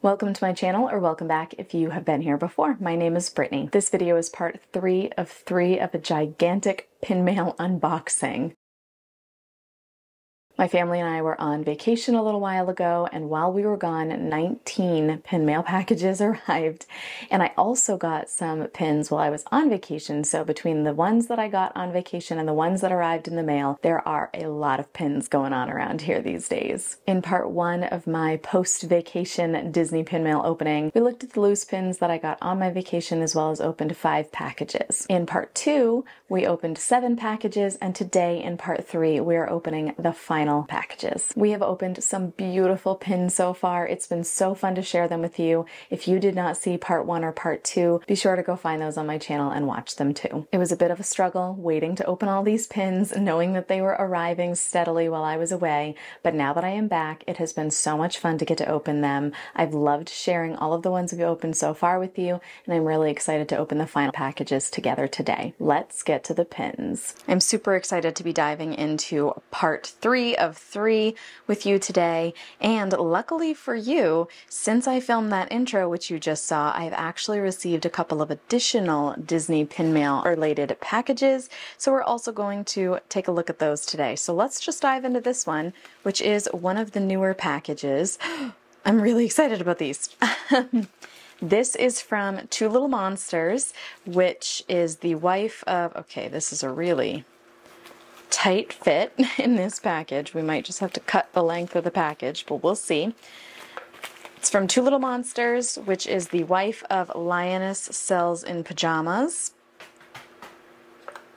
Welcome to my channel, or welcome back if you have been here before. My name is Brittany. This video is part 3 of a gigantic pin mail unboxing. My family and I were on vacation a little while ago, and while we were gone, 19 pin mail packages arrived. And I also got some pins while I was on vacation, so between the ones that I got on vacation and the ones that arrived in the mail, there are a lot of pins going on around here these days. In part 1 of my post-vacation Disney pin mail opening, we looked at the loose pins that I got on my vacation as well as opened 5 packages. In part 2, we opened 7 packages, and today in part 3, we are opening the final packages. We have opened some beautiful pins so far. It's been so fun to share them with you. If you did not see part 1 or part 2, be sure to go find those on my channel and watch them too. It was a bit of a struggle waiting to open all these pins, knowing that they were arriving steadily while I was away, but now that I am back, it has been so much fun to get to open them. I've loved sharing all of the ones we've opened so far with you, and I'm really excited to open the final packages together today. Let's get to the pins. I'm super excited to be diving into part 3 of 3 with you today, and luckily for you, since I filmed that intro which you just saw, I've actually received a couple of additional Disney pin mail related packages, so we're also going to take a look at those today. So let's just dive into this one, which is one of the newer packages. I'm really excited about these. This is from Two Little Monsters, which is the wife of, okay, this is a really tight fit in this package. We might just have to cut the length of the package, but we'll see. It's from Two Little Monsters, which is the wife of Lioness Sells in Pajamas.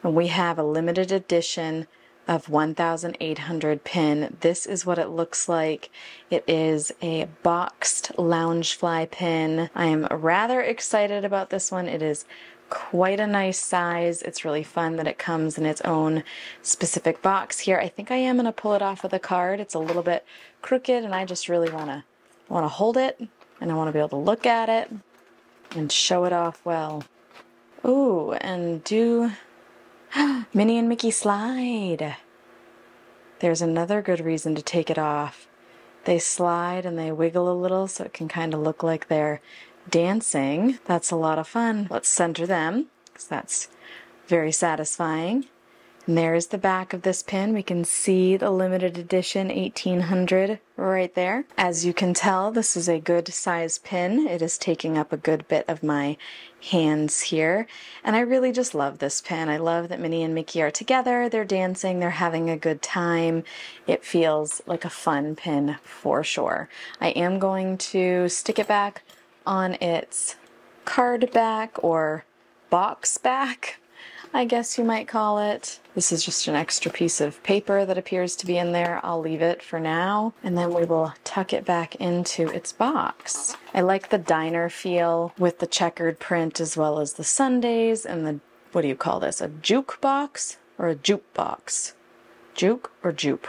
And we have a limited edition of 1,800 pin. This is what it looks like. It is a boxed Loungefly pin. I am rather excited about this one. It is quite a nice size. It's really fun that it comes in its own specific box here. I think I am going to pull it off of the card. It's a little bit crooked, and I just really want to hold it, and I want to be able to look at it and show it off well. Ooh, and do Minnie and Mickey slide. There's another good reason to take it off. They slide and they wiggle a little, so it can kind of look like they're dancing. That's a lot of fun. Let's center them, because that's very satisfying. And there's the back of this pin. We can see the limited edition 1800 right there. As you can tell, this is a good size pin. It is taking up a good bit of my hands here. And I really just love this pin. I love that Minnie and Mickey are together. They're dancing. They're having a good time. It feels like a fun pin for sure. I am going to stick it back on its card back, or box back, I guess you might call it. This is just an extra piece of paper that appears to be in there. I'll leave it for now, and then we will tuck it back into its box. I like the diner feel with the checkered print as well as the sundaes and the, what do you call this, a juke box or a juke box? Juke or jupe?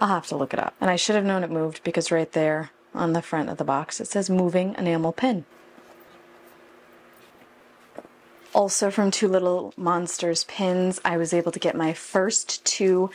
I'll have to look it up. And I should have known it moved, because right there on the front of the box it says moving enamel pin. Also from Two Little Monsters pins, I was able to get my first 2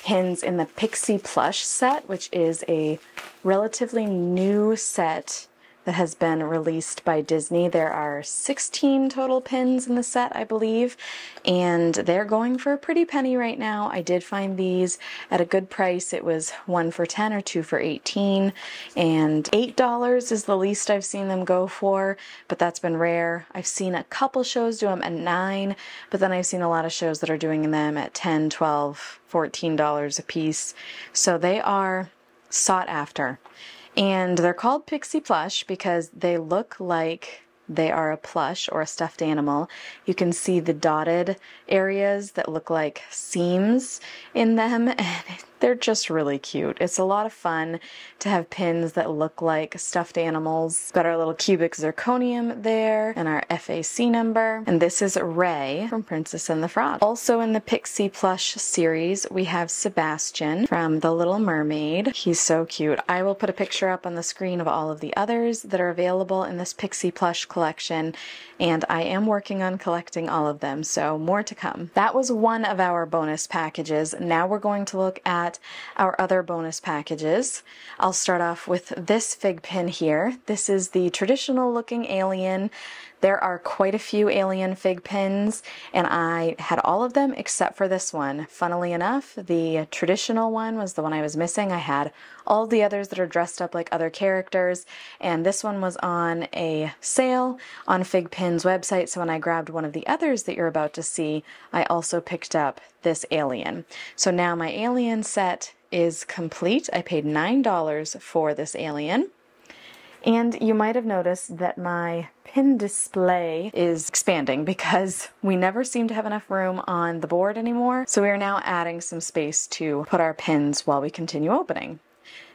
pins in the Pixie Plush set, which is a relatively new set that has been released by Disney. There are 16 total pins in the set, I believe, and they're going for a pretty penny right now. I did find these at a good price. It was 1 for 10 or 2 for 18, and $8 is the least I've seen them go for, but that's been rare. I've seen a couple shows do them at $9, but then I've seen a lot of shows that are doing them at $10, $12, $14 a piece, so they are sought after. And they're called Pixie Plush because they look like they are a plush or a stuffed animal. You can see the dotted areas that look like seams in them, and they're just really cute. It's a lot of fun to have pins that look like stuffed animals. Got our little cubic zirconium there and our FAC number. And this is Ray from Princess and the Frog. Also in the Pixie Plush series, we have Sebastian from The Little Mermaid. He's so cute. I will put a picture up on the screen of all of the others that are available in this Pixie Plush collection, and I am working on collecting all of them, so more to come. That was one of our bonus packages. Now we're going to look at got our other bonus packages. I'll start off with this fig pin here. This is the traditional looking alien. There are quite a few alien fig pins, and I had all of them except for this one. Funnily enough, the traditional one was the one I was missing. I had all the others that are dressed up like other characters, and this one was on a sale on Figpin's website, so when I grabbed one of the others that you're about to see, I also picked up this alien. So now my alien set is complete. I paid $9 for this alien. And you might have noticed that my pin display is expanding because we never seem to have enough room on the board anymore. So we are now adding some space to put our pins while we continue opening.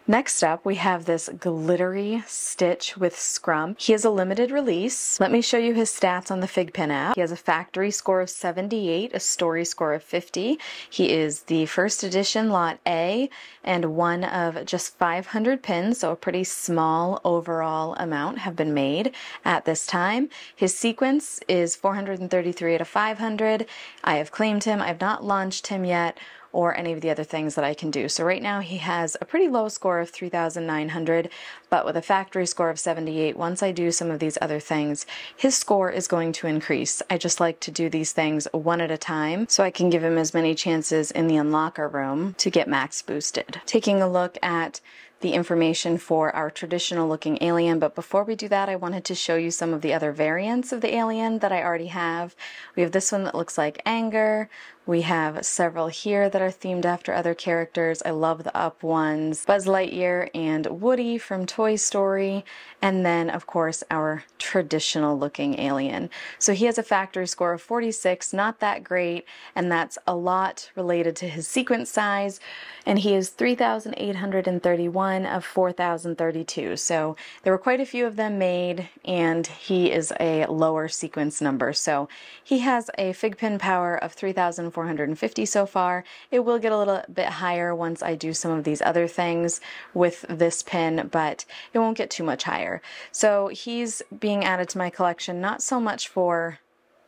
Next up, we have this glittery Stitch with Scrump. He is a limited release. Let me show you his stats on the Figpin app. He has a factory score of 78, a story score of 50. He is the first edition Lot A and one of just 500 pins, so a pretty small overall amount have been made at this time. His sequence is 433 out of 500. I have claimed him. I've not launched him yet, or any of the other things that I can do. So right now he has a pretty low score of 3,900, but with a factory score of 78, once I do some of these other things, his score is going to increase. I just like to do these things one at a time so I can give him as many chances in the unlocker room to get max boosted. Taking a look at the information for our traditional looking alien, but before we do that, I wanted to show you some of the other variants of the alien that I already have. We have this one that looks like Anger. We have several here that are themed after other characters. I love the up ones. Buzz Lightyear and Woody from Toy Story. And then, of course, our traditional looking alien. So he has a factory score of 46, not that great, and that's a lot related to his sequence size. And he is 3,831 of 4,032. So there were quite a few of them made, and he is a lower sequence number. So he has a Figpin power of 3,450 so far. It will get a little bit higher once I do some of these other things with this pin, but it won't get too much higher. So he's being added to my collection, not so much for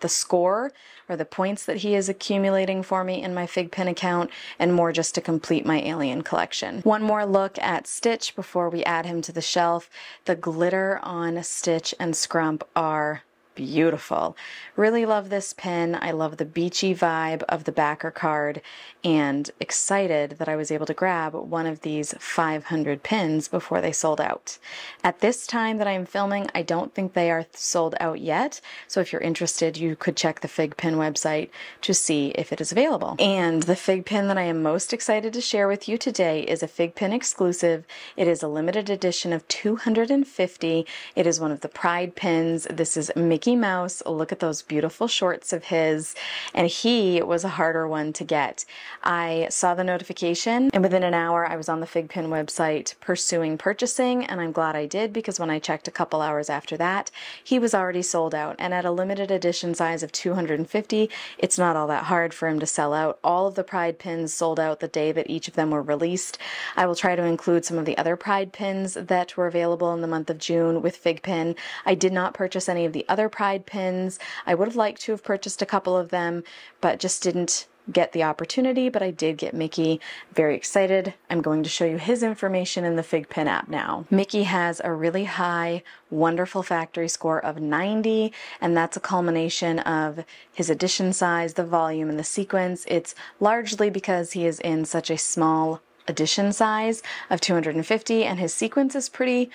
the score or the points that he is accumulating for me in my Figpin account, and more just to complete my alien collection. One more look at Stitch before we add him to the shelf. The glitter on Stitch and Scrump are beautiful. Really love this pin. I love the beachy vibe of the backer card, and excited that I was able to grab one of these 500 pins before they sold out. At this time that I'm filming, I don't think they are sold out yet, so if you're interested, you could check the Figpin website to see if it is available. And the Figpin that I am most excited to share with you today is a Figpin exclusive. It is a limited edition of 250. It is one of the Pride pins. This is Mickey Mouse. Look at those beautiful shorts of his, and he was a harder one to get. I saw the notification, and within an hour I was on the Figpin website pursuing purchasing, and I'm glad I did, because when I checked a couple hours after that, he was already sold out. And at a limited edition size of 250, it's not all that hard for him to sell out. All of the Pride pins sold out the day that each of them were released. I will try to include some of the other Pride pins that were available in the month of June with Figpin. I did not purchase any of the other Pride pins. I would have liked to have purchased a couple of them, but just didn't get the opportunity. But I did get Mickey. Very excited. I'm going to show you his information in the Figpin app now. Mickey has a really high, wonderful factory score of 90, and that's a culmination of his edition size, the volume, and the sequence. It's largely because he is in such a small edition size of 250, and his sequence is pretty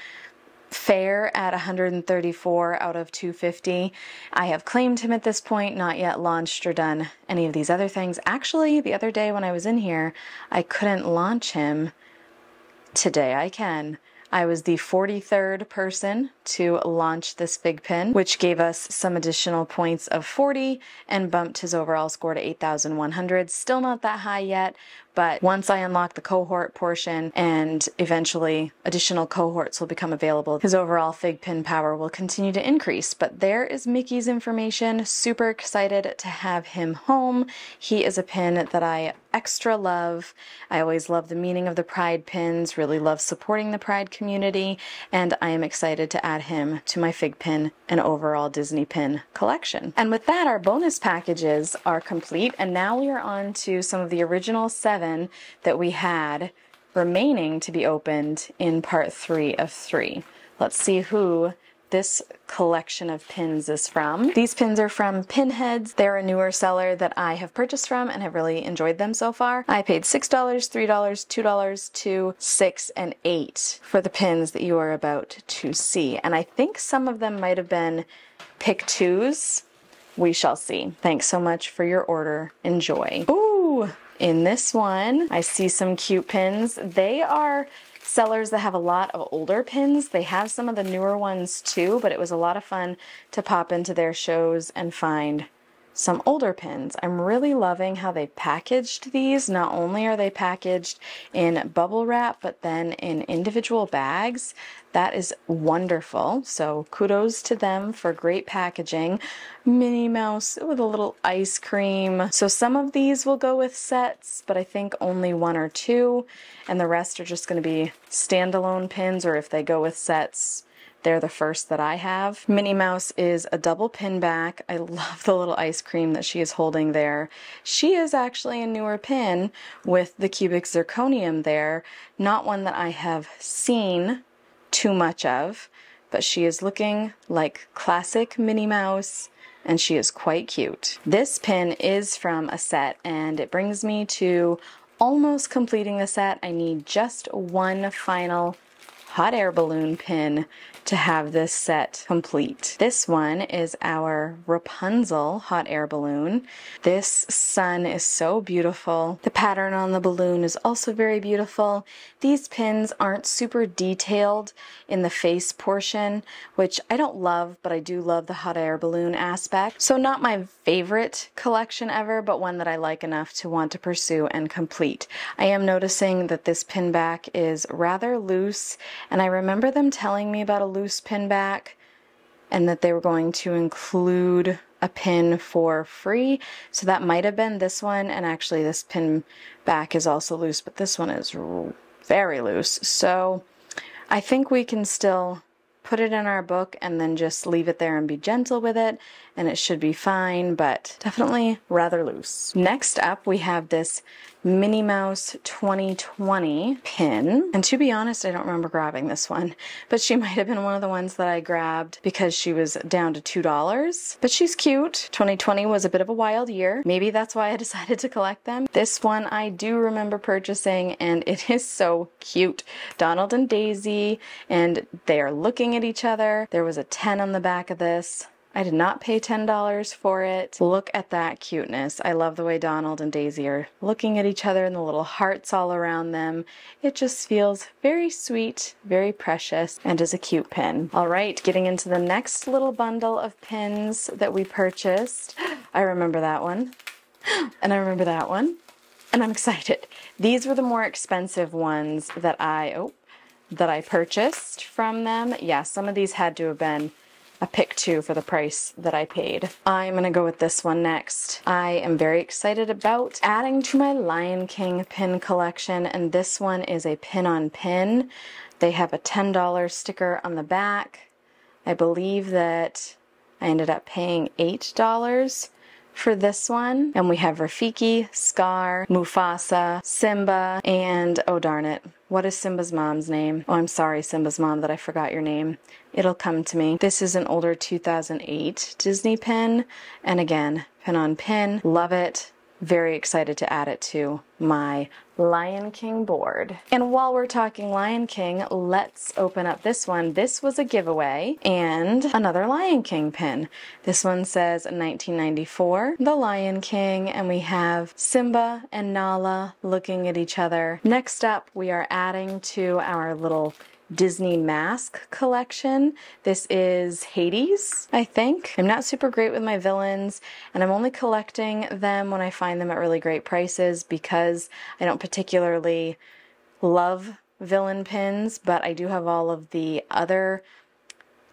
fair at 134 out of 250. I have claimed him at this point, not yet launched or done any of these other things. Actually, the other day when I was in here, I couldn't launch him. Today I can. I was the 43rd person to launch this Figpin, which gave us some additional points of 40 and bumped his overall score to 8,100. Still not that high yet, but once I unlock the cohort portion and eventually additional cohorts will become available, his overall Figpin power will continue to increase. But there is Mickey's information. Super excited to have him home. He is a pin that I extra love. I always love the meaning of the Pride pins, really love supporting the Pride community, and I am excited to add him to my Figpin and overall Disney pin collection. And with that, our bonus packages are complete, and now we are on to some of the original 7 7 that we had remaining to be opened in part 3 of 3. Let's see who this collection of pins is from. These pins are from Pinheads. They're a newer seller that I have purchased from and have really enjoyed them so far. I paid $6, $3, $2, $2, $6, and $8 for the pins that you are about to see. And I think some of them might have been pick 2s. We shall see. Thanks so much for your order. Enjoy. Ooh, in this one, I see some cute pins. They are sellers that have a lot of older pins. They have some of the newer ones too, but it was a lot of fun to pop into their shows and find some older pins. I'm really loving how they packaged these. Not only are they packaged in bubble wrap, but then in individual bags. That is wonderful. So kudos to them for great packaging. Minnie Mouse with a little ice cream. So some of these will go with sets, but I think only 1 or 2, and the rest are just going to be standalone pins, or if they go with sets, they're the first that I have. Minnie Mouse is a double pin back. I love the little ice cream that she is holding there. She is actually a newer pin with the cubic zirconium there. Not one that I have seen too much of, but she is looking like classic Minnie Mouse, and she is quite cute. This pin is from a set, and it brings me to almost completing the set. I need just one final hot air balloon pin to have this set complete. This one is our Rapunzel hot air balloon. This sun is so beautiful. The pattern on the balloon is also very beautiful. These pins aren't super detailed in the face portion, which I don't love, but I do love the hot air balloon aspect. So not my favorite collection ever, but one that I like enough to want to pursue and complete. I am noticing that this pin back is rather loose, and I remember them telling me about a loose pin back and that they were going to include a pin for free. So that might have been this one, and actually this pin back is also loose, but this one is very loose. So I think we can still put it in our book and then just leave it there and be gentle with it, and it should be fine, but definitely rather loose. Next up, we have this Minnie Mouse 2020 pin, and to be honest, I don't remember grabbing this one, but she might have been one of the ones that I grabbed because she was down to $2, but she's cute. 2020 was a bit of a wild year. Maybe that's why I decided to collect them. This one I do remember purchasing, and it is so cute. Donald and Daisy, and they are looking at each other. There was a 10 on the back of this. I did not pay $10 for it. Look at that cuteness. I love the way Donald and Daisy are looking at each other and the little hearts all around them. It just feels very sweet, very precious, and is a cute pin. All right, getting into the next little bundle of pins that we purchased. I remember that one, and I remember that one, and I'm excited. These were the more expensive ones that I purchased from them. Yeah, some of these had to have been a pick 2 for the price that I paid. I'm gonna go with this one next. I am very excited about adding to my Lion King pin collection, and this one is a pin on pin. They have a $10 sticker on the back. I believe that I ended up paying $8 for this one. And we have Rafiki, Scar, Mufasa, Simba, and oh darn it, what is Simba's mom's name? Oh, I'm sorry, Simba's mom, that I forgot your name. It'll come to me. This is an older 2008 Disney pin, and again, pin on pin. Love it. Very excited to add it to my Lion King board. And while we're talking Lion King, let's open up this one. This was a giveaway, and another Lion King pin. This one says 1994, The Lion King, and we have Simba and Nala looking at each other. Next up, we are adding to our little Disney mask collection. This is Hades, I think. I'm not super great with my villains, and I'm only collecting them when I find them at really great prices because I don't particularly love villain pins, but I do have all of the other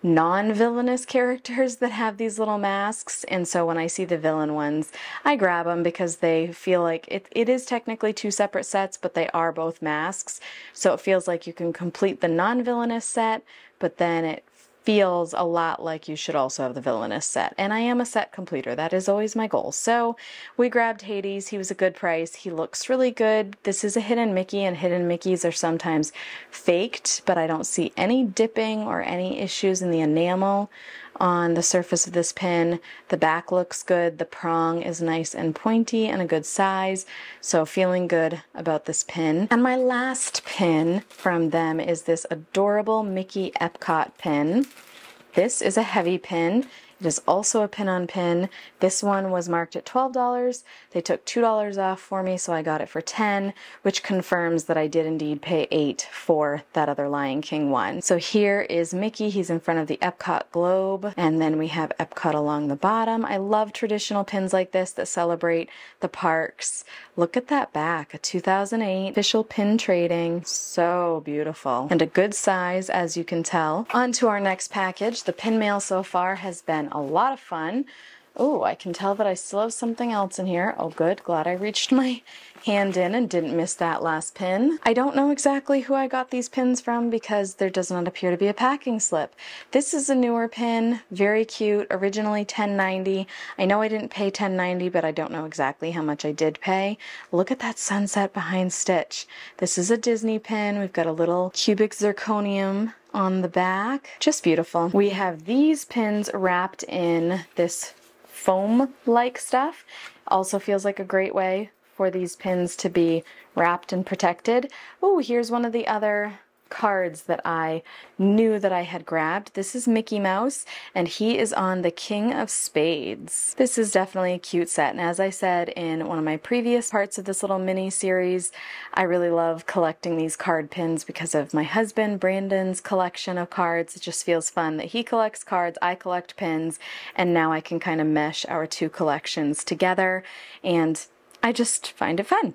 non-villainous characters that have these little masks, and so when I see the villain ones, I grab them because they feel like it is technically 2 separate sets, but they are both masks, so it feels like you can complete the non-villainous set, but then it feels a lot like you should also have the villainous set. And I am a set completer. That is always my goal. So we grabbed Hades. He was a good price. He looks really good. This is a hidden Mickey, and hidden Mickeys are sometimes faked, but I don't see any dipping or any issues in the enamel on the surface of this pin. The back looks good. The prong is nice and pointy and a good size. So feeling good about this pin. And my last pin from them is this adorable Mickey Epcot pin. This is a heavy pin. It is also a pin-on pin. This one was marked at $12. They took $2 off for me, so I got it for $10, which confirms that I did indeed pay $8 for that other Lion King one. So here is Mickey. He's in front of the Epcot globe, and then we have Epcot along the bottom. I love traditional pins like this that celebrate the parks. Look at that back, a 2008 official pin trading. So beautiful. And a good size, as you can tell. On to our next package. The pin mail so far has been a lot of fun. Oh, I can tell that I still have something else in here. Oh, good. Glad I reached my hand in and didn't miss that last pin. I don't know exactly who I got these pins from because there does not appear to be a packing slip. This is a newer pin. Very cute. Originally $10.90. I know I didn't pay $10.90, but I don't know exactly how much I did pay. Look at that sunset behind Stitch. This is a Disney pin. We've got a little cubic zirconium on the back. Just beautiful. We have these pins wrapped in this foam-like stuff. Also feels like a great way for these pins to be wrapped and protected. Oh, here's one of the other cards that I knew that I had grabbed. This is Mickey Mouse, and he is on the King of Spades. This is definitely a cute set, and as I said in one of my previous parts of this little mini series, I really love collecting these card pins because of my husband Brandon's collection of cards. It just feels fun that he collects cards, I collect pins, and now I can kind of mesh our two collections together, and I just find it fun.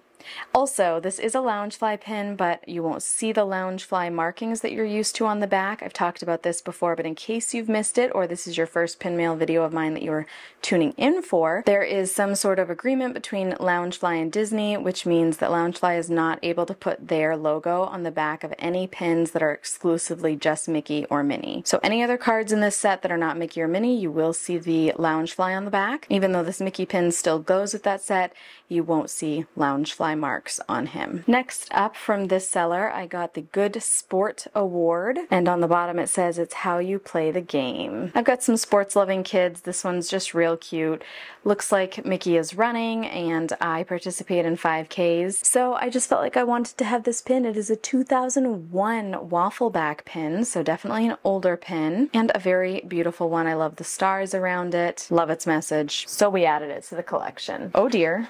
Also, this is a Loungefly pin, but you won't see the Loungefly markings that you're used to on the back. I've talked about this before, but in case you've missed it, or this is your first pin mail video of mine that you're tuning in for, there is some sort of agreement between Loungefly and Disney, which means that Loungefly is not able to put their logo on the back of any pins that are exclusively just Mickey or Minnie. So any other cards in this set that are not Mickey or Minnie, you will see the Loungefly on the back. Even though this Mickey pin still goes with that set, you won't see Loungefly marks on him. Next up from this seller, I got the Good Sport Award, and on the bottom it says it's how you play the game. I've got some sports loving kids. This one's just real cute. Looks like Mickey is running, and I participate in 5Ks, so I just felt like I wanted to have this pin. It is a 2001 waffle back pin, so definitely an older pin, and a very beautiful one. I love the stars around it. Love its message. So we added it to the collection. Oh dear.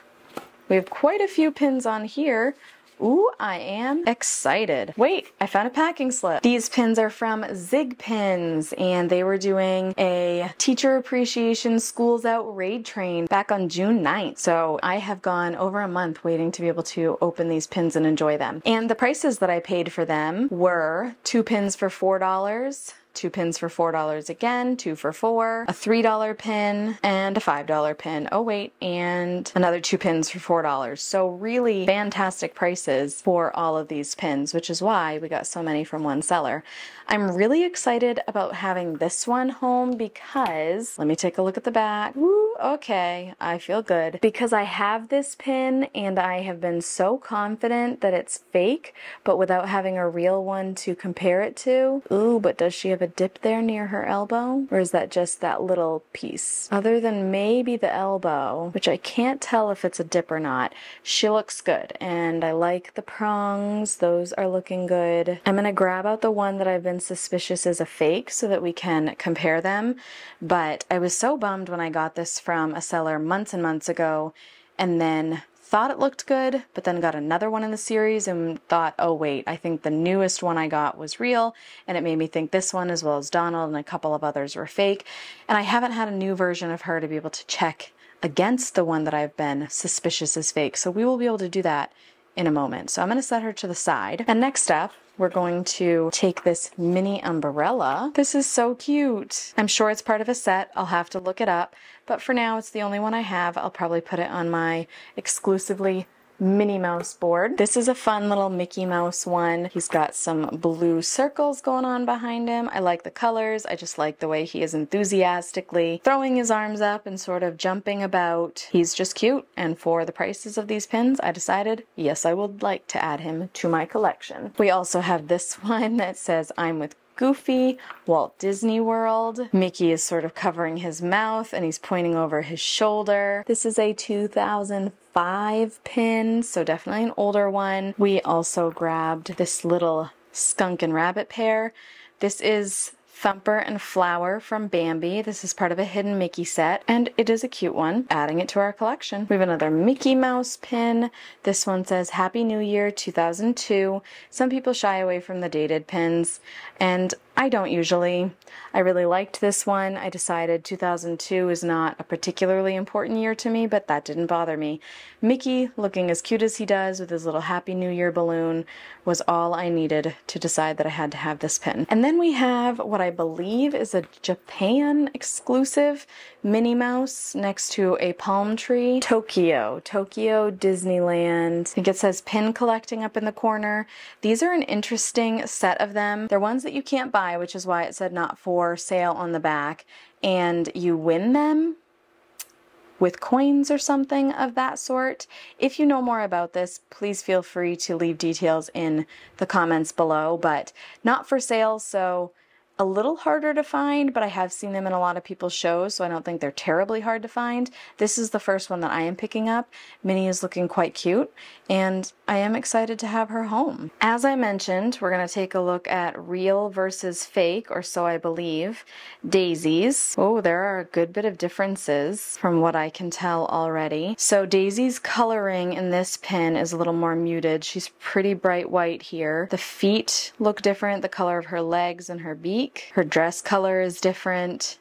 We have quite a few pins on here. Ooh, I am excited. Wait, I found a packing slip. These pins are from Zig Pins, and they were doing a Teacher Appreciation Schools Out raid train back on June 9th. So I have gone over a month waiting to be able to open these pins and enjoy them. And the prices that I paid for them were 2 pins for $4, 2 pins for $4 again, 2 for $4, a $3 pin, and a $5 pin. Oh wait, and another 2 pins for $4. So really fantastic prices for all of these pins, which is why we got so many from one seller. I'm really excited about having this one home because, let me take a look at the back. Woo, okay, I feel good. Because I have this pin and I have been so confident that it's fake, but without having a real one to compare it to. Ooh, but does she have a dip there near her elbow? Or is that just that little piece? Other than maybe the elbow, which I can't tell if it's a dip or not, she looks good. And I like the prongs. Those are looking good. I'm gonna grab out the one that I've been suspicious is a fake so that we can compare them. But I was so bummed when I got this from a seller months and months ago and then thought it looked good, but then got another one in the series and thought, oh wait, I think the newest one I got was real, and it made me think this one as well as Donald and a couple of others were fake. And I haven't had a new version of her to be able to check against the one that I've been suspicious is fake. So we will be able to do that in a moment. So I'm going to set her to the side. And next up, we're going to take this mini umbrella. This is so cute. I'm sure it's part of a set. I'll have to look it up. But for now, it's the only one I have. I'll probably put it on my exclusively Minnie Mouse board. This is a fun little Mickey Mouse one. He's got some blue circles going on behind him. I like the colors. I just like the way he is enthusiastically throwing his arms up and sort of jumping about. He's just cute, and for the prices of these pins, I decided, yes, I would like to add him to my collection. We also have this one that says, I'm with Goofy, Walt Disney World. Mickey is sort of covering his mouth and he's pointing over his shoulder. This is a 2005 pin, so definitely an older one. We also grabbed this little skunk and rabbit pair. This is Thumper and Flower from Bambi. This is part of a Hidden Mickey set, and it is a cute one, adding it to our collection. We have another Mickey Mouse pin. This one says Happy New Year 2002. Some people shy away from the dated pins, and I don't usually. I really liked this one. I decided 2002 is not a particularly important year to me, but that didn't bother me. Mickey, looking as cute as he does with his little Happy New Year balloon, was all I needed to decide that I had to have this pin. And then we have what I believe is a Japan exclusive Minnie Mouse next to a palm tree. Tokyo Disneyland. I think it says pin collecting up in the corner. These are an interesting set of them. They're ones that you can't buy, which is why it said not for sale on the back, and you win them with coins or something of that sort. If you know more about this, please feel free to leave details in the comments below, but not for sale, so a little harder to find, but I have seen them in a lot of people's shows, so I don't think they're terribly hard to find. This is the first one that I am picking up. Minnie is looking quite cute, and I am excited to have her home. As I mentioned, we're going to take a look at real versus fake, or so I believe, daisies. Oh, there are a good bit of differences from what I can tell already. So Daisy's coloring in this pin is a little more muted. She's pretty bright white here. The feet look different, the color of her legs and her beak. Her dress color is different.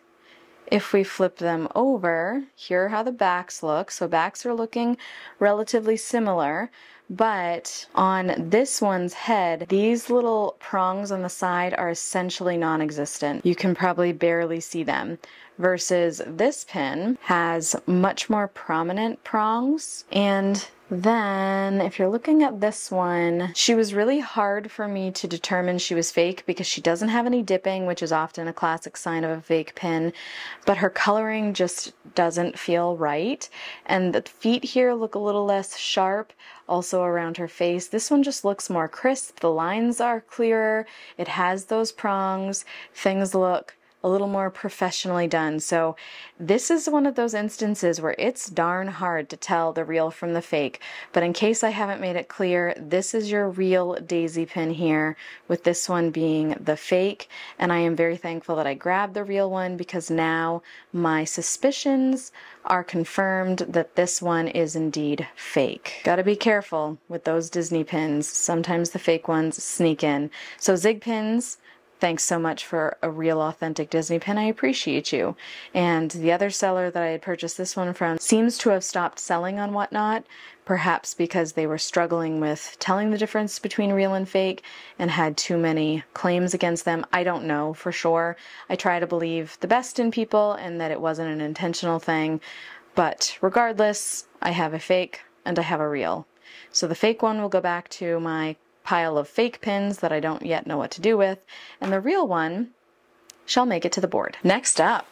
If we flip them over, here are how the backs look. So backs are looking relatively similar, but on this one's head, these little prongs on the side are essentially non-existent. You can probably barely see them. Versus this pin has much more prominent prongs. And then if you're looking at this one, she was really hard for me to determine she was fake because she doesn't have any dipping, which is often a classic sign of a fake pin, but her coloring just doesn't feel right. And the feet here look a little less sharp, also around her face. This one just looks more crisp. The lines are clearer. It has those prongs. Things look a little more professionally done. So this is one of those instances where it's darn hard to tell the real from the fake. But in case I haven't made it clear, this is your real daisy pin here, with this one being the fake. And I am very thankful that I grabbed the real one because now my suspicions are confirmed that this one is indeed fake. Gotta be careful with those Disney pins. Sometimes the fake ones sneak in. So Zig pins, thanks so much for a real authentic Disney pin. I appreciate you. And the other seller that I had purchased this one from seems to have stopped selling on Whatnot, perhaps because they were struggling with telling the difference between real and fake and had too many claims against them. I don't know for sure. I try to believe the best in people and that it wasn't an intentional thing. But regardless, I have a fake and I have a real. So the fake one will go back to my pile of fake pins that I don't yet know what to do with, and the real one shall make it to the board. Next up,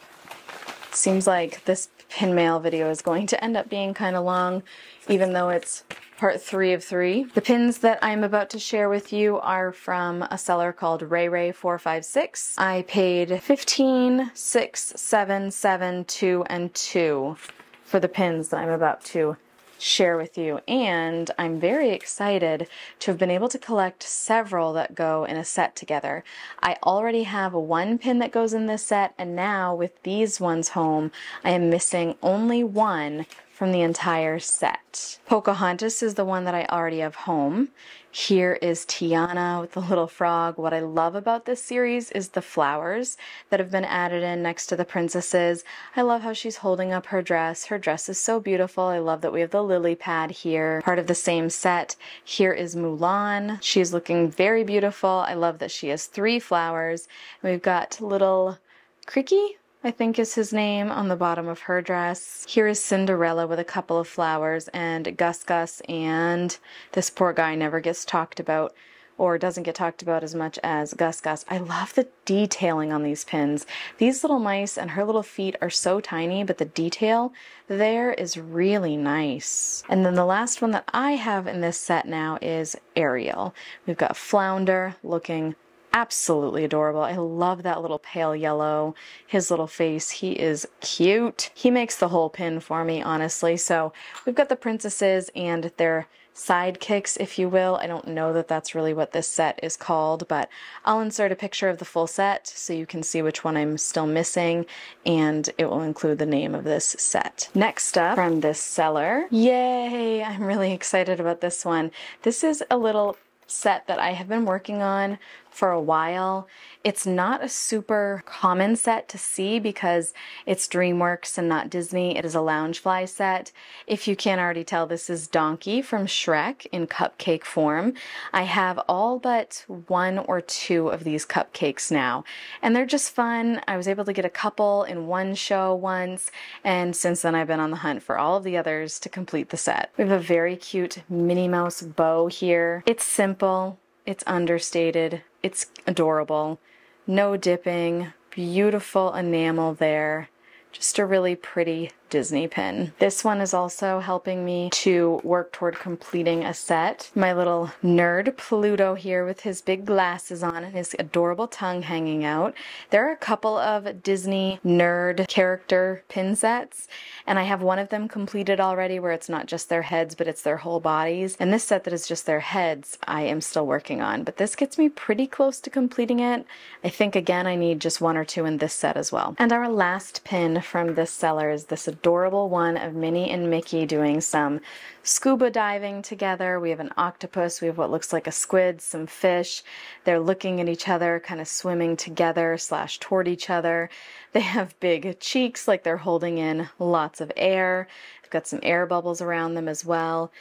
seems like this pin mail video is going to end up being kind of long, even though it's part 3 of 3. The pins that I'm about to share with you are from a seller called RayRay456. I paid 15, 6, 7, 7, 2, and 2 for the pins that I'm about to share with you, and I'm very excited to have been able to collect several that go in a set together. I already have one pin that goes in this set, and now with these ones home, I am missing only one from the entire set. Pocahontas is the one that I already have home. Here is Tiana with the little frog. What I love about this series is the flowers that have been added in next to the princesses. I love how she's holding up her dress. Her dress is so beautiful. I love that we have the lily pad here, part of the same set. Here is Mulan. She's looking very beautiful. I love that she has 3 flowers. We've got little Cricky I think is his name, on the bottom of her dress. Here is Cinderella with a couple of flowers, and Gus Gus, and this poor guy never gets talked about, or doesn't get talked about as much as Gus Gus. I love the detailing on these pins. These little mice and her little feet are so tiny, but the detail there is really nice. And then the last one that I have in this set now is Ariel. We've got Flounder looking absolutely adorable. I love that little pale yellow, his little face. He is cute. He makes the whole pin for me, honestly. So we've got the princesses and their sidekicks, if you will. I don't know that that's really what this set is called, but I'll insert a picture of the full set so you can see which one I'm still missing, and it will include the name of this set. Next up from this seller, yay! I'm really excited about this one. This is a little set that I have been working on for a while. It's not a super common set to see because it's DreamWorks and not Disney. It is a Loungefly set. If you can't already tell, this is Donkey from Shrek in cupcake form. I have all but one or two of these cupcakes now, and they're just fun. I was able to get a couple in one show once, and since then I've been on the hunt for all of the others to complete the set. We have a very cute Minnie Mouse bow here. It's simple, it's understated, it's adorable. No dipping, beautiful enamel there. Just a really pretty Disney pin. This one is also helping me to work toward completing a set. My little nerd Pluto here with his big glasses on and his adorable tongue hanging out. There are a couple of Disney nerd character pin sets, and I have one of them completed already where it's not just their heads, but it's their whole bodies. And this set that is just their heads, I am still working on, but this gets me pretty close to completing it. I think, again, I need just one or two in this set as well. And our last pin from this seller is this adorable one of Minnie and Mickey doing some scuba diving together. We have an octopus, we have what looks like a squid, some fish. They're looking at each other, kind of swimming together / toward each other. They have big cheeks like they're holding in lots of air. They've got some air bubbles around them as well.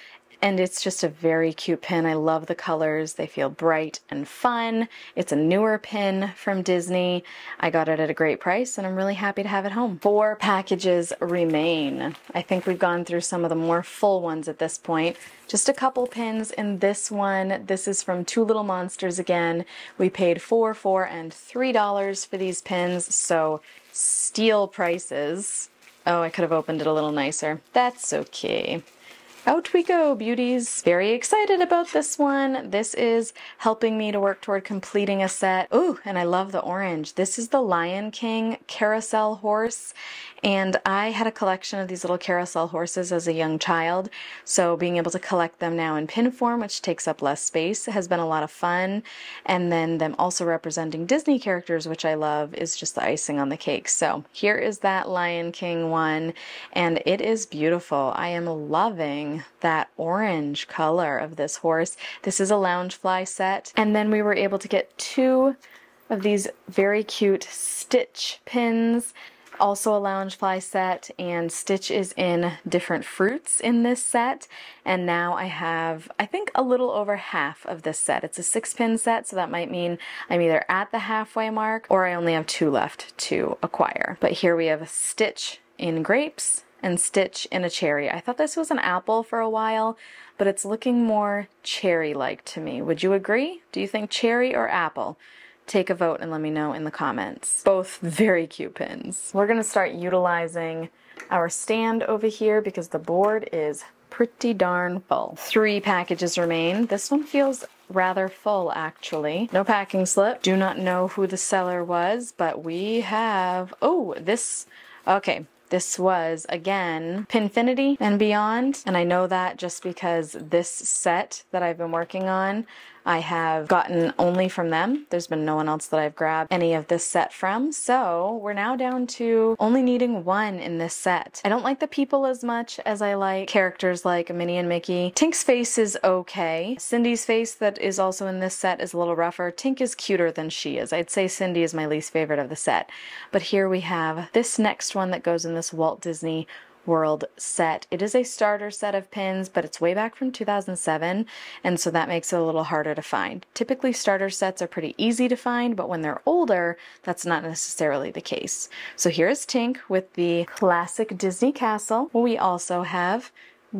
And it's just a very cute pin. I love the colors. They feel bright and fun. It's a newer pin from Disney. I got it at a great price and I'm really happy to have it home. 4 packages remain. I think we've gone through some of the more full ones at this point. Just a couple pins in this one. This is from Two Little Monsters again. We paid $4, $4, and $3 for these pins, so steal prices. Oh, I could have opened it a little nicer. That's okay. Out we go, beauties. Very excited about this one. This is helping me to work toward completing a set. Ooh, and I love the orange. This is the Lion King carousel horse. And I had a collection of these little carousel horses as a young child, so being able to collect them now in pin form, which takes up less space, has been a lot of fun. And then them also representing Disney characters, which I love, is just the icing on the cake. So here is that Lion King one, and it is beautiful. I am loving that orange color of this horse. This is a Loungefly set. And then we were able to get 2 of these very cute Stitch pins. Also a Loungefly set, and Stitch is in different fruits in this set, and now I have, I think, a little over half of this set. It's a 6-pin set, so that might mean I'm either at the halfway mark or I only have 2 left to acquire. But here we have Stitch in grapes and Stitch in a cherry. I thought this was an apple for a while, but it's looking more cherry-like to me. Would you agree? Do you think cherry or apple? Take a vote and let me know in the comments. Both very cute pins. We're gonna start utilizing our stand over here because the board is pretty darn full. 3 packages remain. This one feels rather full, actually. No packing slip. Do not know who the seller was, but we have, oh, this, okay. This was, again, Pinfinity and Beyond, and I know that just because this set that I've been working on, I have gotten only from them. There's been no one else that I've grabbed any of this set from, so we're now down to only needing 1 in this set. I don't like the people as much as I like characters like Minnie and Mickey. Tink's face is okay. Cindy's face that is also in this set is a little rougher. Tink is cuter than she is. I'd say Cindy is my least favorite of the set. But here we have this next one that goes in this Walt Disney World set. It is a starter set of pins, but it's way back from 2007, and so that makes it a little harder to find. Typically, starter sets are pretty easy to find, but when they're older, that's not necessarily the case. So here's Tink with the classic Disney castle. We also have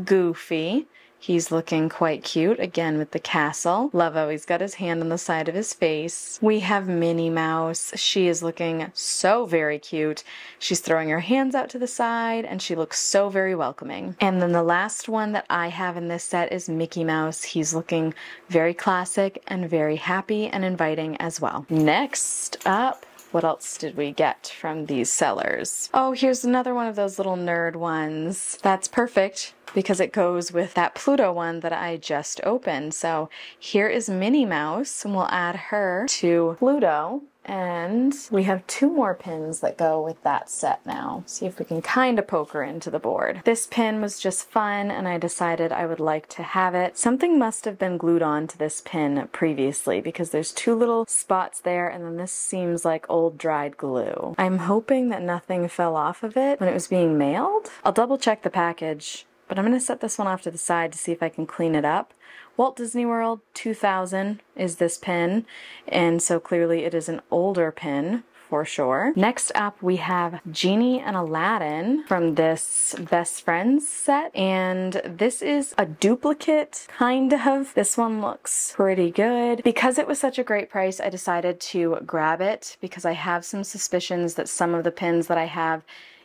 Goofy. He's looking quite cute, again with the castle. Love how he's got his hand on the side of his face. We have Minnie Mouse. She is looking so very cute. She's throwing her hands out to the side, and she looks so very welcoming. And then the last one that I have in this set is Mickey Mouse. He's looking very classic and very happy and inviting as well. Next up, what else did we get from these sellers? Oh, here's another one of those little nerd ones. That's perfect because it goes with that Pluto one that I just opened. So here is Minnie Mouse, and we'll add her to Pluto. And we have 2 more pins that go with that set now. See if we can kind of poke her into the board. This pin was just fun, and I decided I would like to have it. Something must have been glued on to this pin previously because there's 2 little spots there, and then this seems like old dried glue. I'm hoping that nothing fell off of it when it was being mailed. I'll double check the package, but I'm going to set this one off to the side to see if I can clean it up. Walt Disney World 2000 is this pin, and so clearly it is an older pin for sure. Next up we have Genie and Aladdin from this Best Friends set, and this is a duplicate, kind of. This one looks pretty good. Because it was such a great price, I decided to grab it because I have some suspicions that some of the pins that I have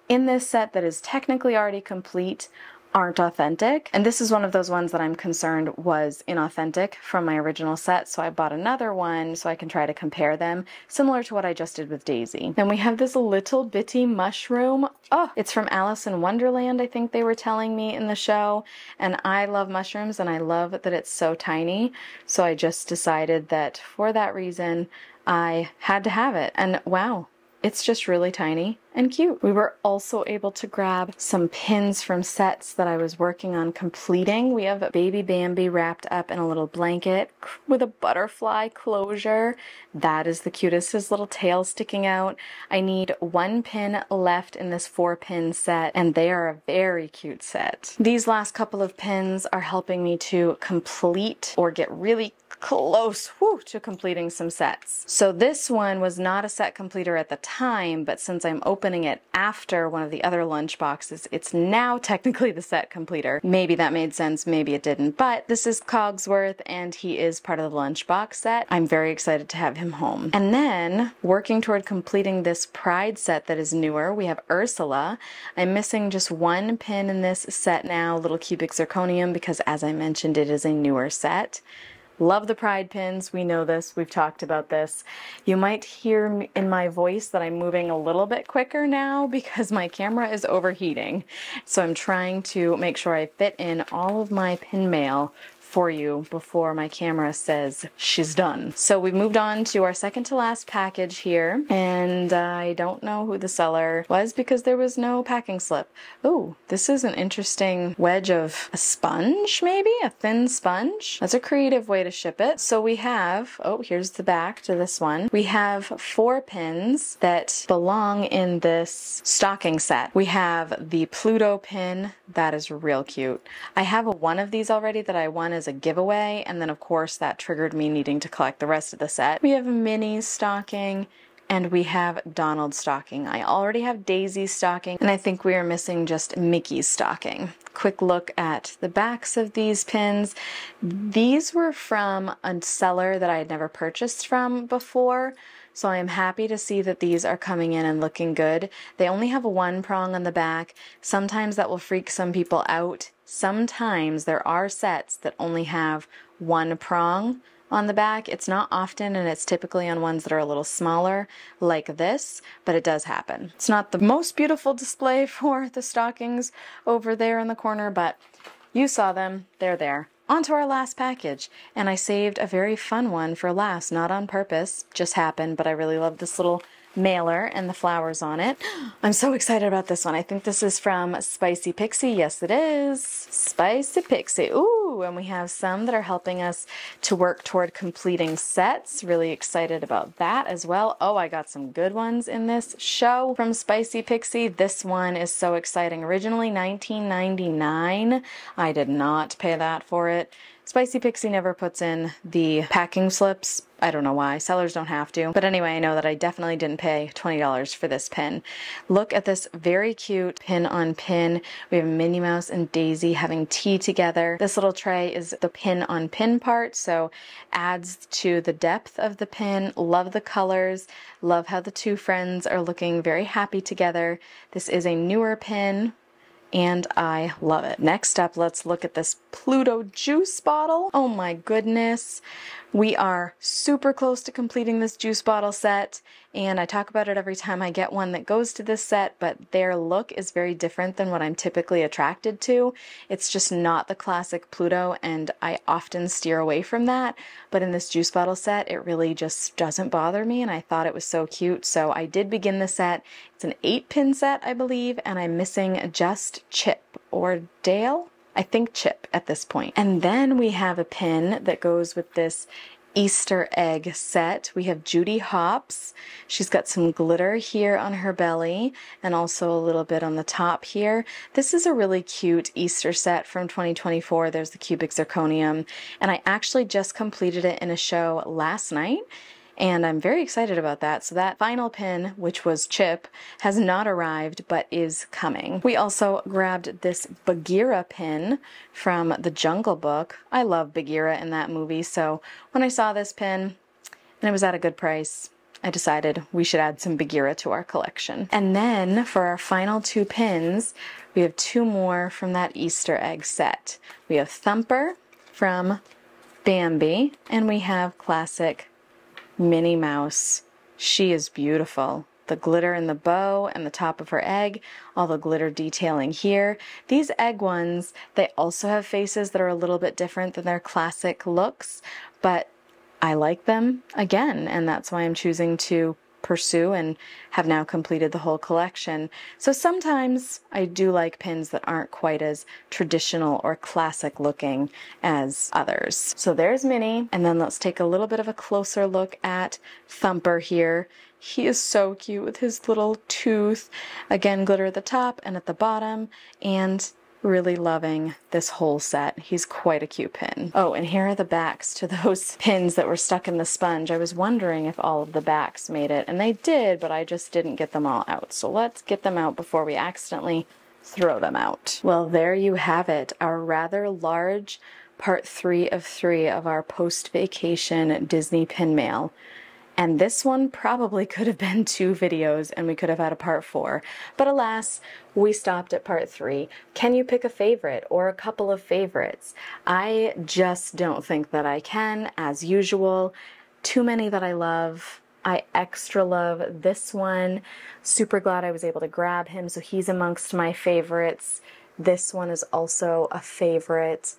in this set that is technically already complete aren't authentic, and this is one of those ones that I'm concerned was inauthentic from my original set, so I bought another one so I can try to compare them, similar to what I just did with Daisy. Then we have this little bitty mushroom. Oh, it's from Alice in Wonderland, I think they were telling me in the show, and I love mushrooms and I love that it's so tiny, so I just decided that for that reason I had to have it, and wow, it's just really tiny and cute. We were also able to grab some pins from sets that I was working on completing. We have Baby Bambi wrapped up in a little blanket with a butterfly closure. That is the cutest, his little tail sticking out. I need 1 pin left in this 4-pin set, and they are a very cute set. These last couple of pins are helping me to complete or get really close to completing some sets. So this one was not a set completer at the time, but since I'm opening it after one of the other lunch boxes, it's now technically the set completer. Maybe that made sense, maybe it didn't, but this is Cogsworth and he is part of the lunchbox set. I'm very excited to have him home. And then working toward completing this Pride set that is newer, we have Ursula. I'm missing just 1 pin in this set now, little cubic zirconium, because as I mentioned, it is a newer set. Love the Pride pins. We know this. We've talked about this. You might hear in my voice that I'm moving a little bit quicker now because my camera is overheating. So I'm trying to make sure I fit in all of my pin mail for you before my camera says she's done. So we've moved on to our second to last package here, and I don't know who the seller was because there was no packing slip. Oh, this is an interesting wedge of a sponge, maybe? A thin sponge? That's a creative way to ship it. So we have, oh, here's the back to this one. We have 4 pins that belong in this stocking set. We have the Pluto pin. That is real cute. I have one of these already that I won as a giveaway, and then of course that triggered me needing to collect the rest of the set. We have Minnie's stocking, and we have Donald's stocking. I already have Daisy's stocking, and I think we are missing just Mickey's stocking. Quick look at the backs of these pins. These were from a seller that I had never purchased from before, so I am happy to see that these are coming in and looking good. They only have 1 prong on the back. Sometimes that will freak some people out. Sometimes there are sets that only have 1 prong on the back. It's not often, and it's typically on ones that are a little smaller like this, but it does happen. It's not the most beautiful display for the stockings over there in the corner, but you saw them. They're there. On to our last package, and I saved a very fun one for last, not on purpose, just happened, but I really love this little mailer and the flowers on it. I'm so excited about this one. I think this is from Spicy Pixie. Yes, it is. Spicy Pixie. Ooh, and we have some that are helping us to work toward completing sets. Really excited about that as well. Oh, I got some good ones in this show from Spicy Pixie. This one is so exciting. Originally $19.99. I did not pay that for it. Spicy Pixie never puts in the packing slips. I don't know why. Sellers don't have to. But anyway, I know that I definitely didn't pay $20 for this pin. Look at this very cute pin on pin. We have Minnie Mouse and Daisy having tea together. This little tray is the pin on pin part, so adds to the depth of the pin. Love the colors. Love how the two friends are looking very happy together. This is a newer pin, and I love it. Next up, let's look at this Pluto juice bottle. Oh my goodness. We are super close to completing this juice bottle set, and I talk about it every time I get one that goes to this set, but their look is very different than what I'm typically attracted to. It's just not the classic Pluto, and I often steer away from that, but in this juice bottle set, it really just doesn't bother me, and I thought it was so cute, so I did begin the set. It's an 8-pin set, I believe, and I'm missing just Chip or Dale? I think Chip at this point. And then we have a pin that goes with this Easter egg set. We have Judy Hopps. She's got some glitter here on her belly and also a little bit on the top here. This is a really cute Easter set from 2024. There's the cubic zirconium, and I actually just completed it in a show last night, and I'm very excited about that. So that final pin, which was Chip, has not arrived but is coming. We also grabbed this Bagheera pin from the Jungle Book. I love Bagheera in that movie, so when I saw this pin and it was at a good price, I decided we should add some Bagheera to our collection. And then for our final 2 pins, we have 2 more from that Easter egg set. We have Thumper from Bambi, and we have classic Minnie Mouse. She is beautiful. The glitter in the bow and the top of her egg, all the glitter detailing here. These egg ones, they also have faces that are a little bit different than their classic looks, but I like them again, and that's why I'm choosing to pursue and have now completed the whole collection. So sometimes I do like pins that aren't quite as traditional or classic looking as others. So there's Minnie, and then let's take a little bit of a closer look at Thumper here. He is so cute with his little tooth. Again, glitter at the top and at the bottom, and really loving this whole set. He's quite a cute pin. Oh, and here are the backs to those pins that were stuck in the sponge. I was wondering if all of the backs made it, and they did, but I just didn't get them all out. So let's get them out before we accidentally throw them out. Well, there you have it, our rather large part 3 of 3 of our post-vacation Disney pin mail. And this one probably could have been 2 videos and we could have had a part 4. But alas, we stopped at part 3. Can you pick a favorite or a couple of favorites? I just don't think that I can, as usual. Too many that I love. I extra love this one. Super glad I was able to grab him, so he's amongst my favorites. This one is also a favorite.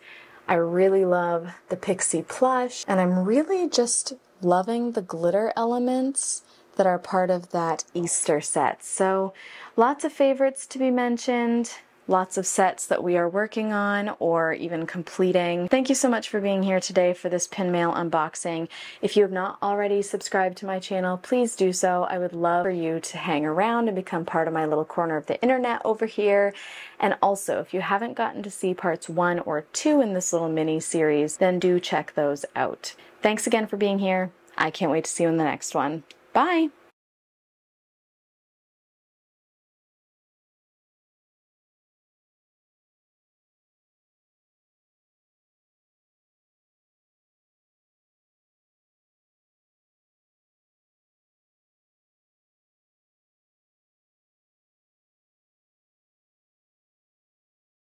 I really love the Pixie plush, and I'm really just loving the glitter elements that are part of that Easter set. So lots of favorites to be mentioned, lots of sets that we are working on or even completing. Thank you so much for being here today for this pin mail unboxing. If you have not already subscribed to my channel, please do so. I would love for you to hang around and become part of my little corner of the internet over here. And also, if you haven't gotten to see parts 1 or 2 in this little mini series, then do check those out. Thanks again for being here. I can't wait to see you in the next one. Bye!